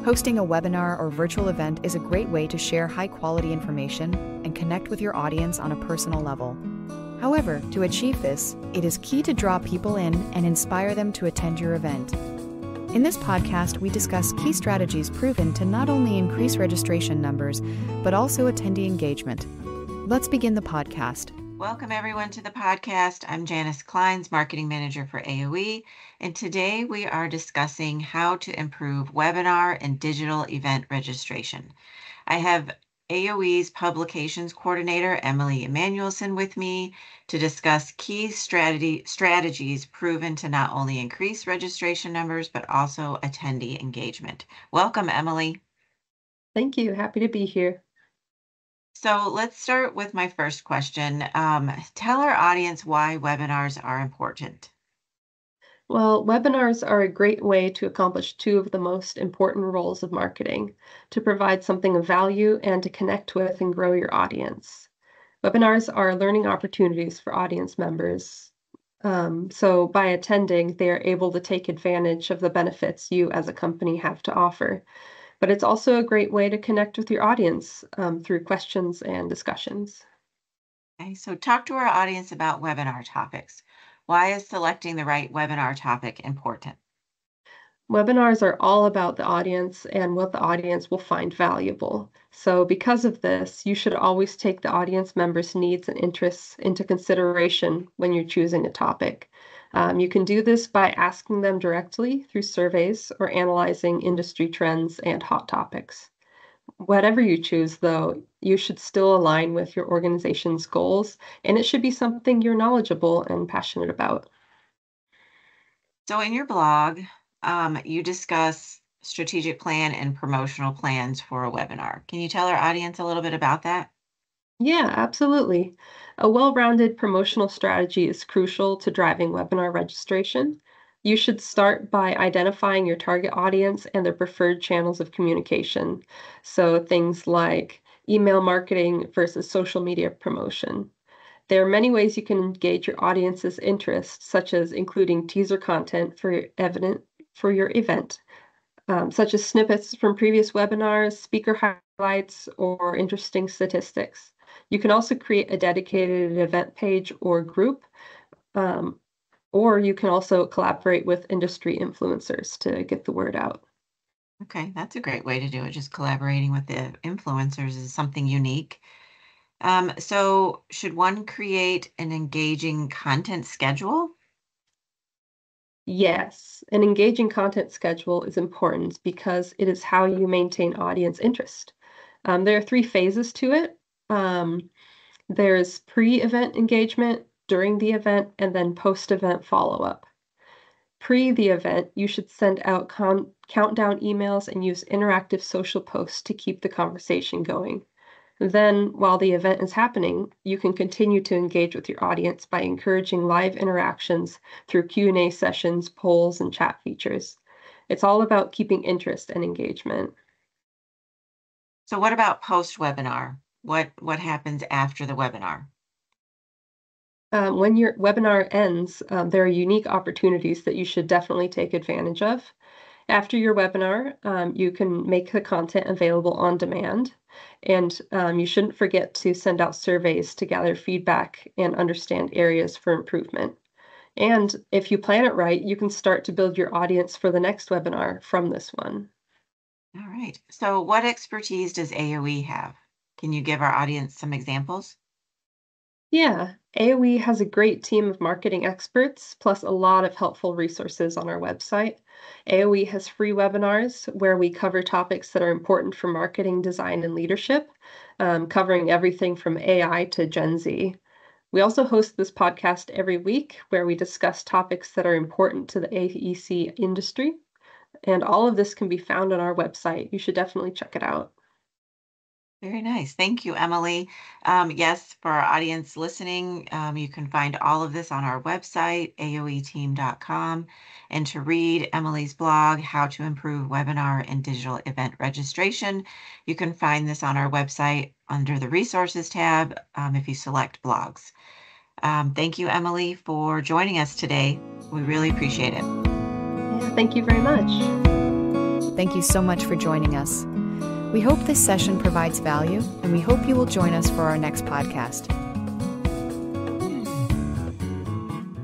Hosting a webinar or virtual event is a great way to share high-quality information and connect with your audience on a personal level. However, to achieve this, it is key to draw people in and inspire them to attend your event. In this podcast, we discuss key strategies proven to not only increase registration numbers, but also attendee engagement. Let's begin the podcast. Welcome everyone to the podcast. I'm Janice Kleins, Marketing Manager for AOE, and today we are discussing how to improve webinar and digital event registration. I have AOE's Publications Coordinator, Emily Emanuelson, with me to discuss key strategies proven to not only increase registration numbers, but also attendee engagement. Welcome, Emily. Thank you. Happy to be here. So let's start with my first question. Tell our audience why webinars are important. Well, webinars are a great way to accomplish two of the most important roles of marketing, to provide something of value and to connect with and grow your audience. Webinars are learning opportunities for audience members. So by attending, they are able to take advantage of the benefits you as a company have to offer. But it's also a great way to connect with your audience through questions and discussions. Okay, so talk to our audience about webinar topics. Why is selecting the right webinar topic important? Webinars are all about the audience and what the audience will find valuable. So because of this, you should always take the audience members' needs and interests into consideration when you're choosing a topic. You can do this by asking them directly through surveys or analyzing industry trends and hot topics. Whatever you choose, though, you should still align with your organization's goals, and it should be something you're knowledgeable and passionate about. So in your blog, you discuss strategic plan and promotional plans for a webinar. Can you tell our audience a little bit about that? Yeah, absolutely. A well-rounded promotional strategy is crucial to driving webinar registration. You should start by identifying your target audience and their preferred channels of communication. So things like email marketing versus social media promotion. There are many ways you can engage your audience's interests, such as including teaser content for your event, such as snippets from previous webinars, speaker highlights, or interesting statistics. You can also create a dedicated event page or group, or you can also collaborate with industry influencers to get the word out. Okay, that's a great way to do it. Just collaborating with the influencers is something unique. So should one create an engaging content schedule? Yes, an engaging content schedule is important because it is how you maintain audience interest. There are three phases to it. There's pre-event engagement, during the event, and then post-event follow-up. Pre the event, you should send out countdown emails and use interactive social posts to keep the conversation going. Then, while the event is happening, you can continue to engage with your audience by encouraging live interactions through Q&A sessions, polls, and chat features. It's all about keeping interest and engagement. So what about post-webinar? What happens after the webinar? When your webinar ends, there are unique opportunities that you should definitely take advantage of. After your webinar, you can make the content available on demand, and you shouldn't forget to send out surveys to gather feedback and understand areas for improvement. And if you plan it right, you can start to build your audience for the next webinar from this one. All right. So what expertise does AOE have? Can you give our audience some examples? Yeah, AOE has a great team of marketing experts, plus a lot of helpful resources on our website. AOE has free webinars where we cover topics that are important for marketing, design, and leadership, covering everything from AI to Gen Z. We also host this podcast every week where we discuss topics that are important to the AEC industry. And all of this can be found on our website. You should definitely check it out. Very nice. Thank you, Emily. Yes, for our audience listening, you can find all of this on our website, aoeteam.com. And to read Emily's blog, How to Improve Webinar and Digital Event Registration, you can find this on our website under the Resources tab if you select blogs. Thank you, Emily, for joining us today. We really appreciate it. Yeah, thank you very much. Thank you so much for joining us. We hope this session provides value, and we hope you will join us for our next podcast.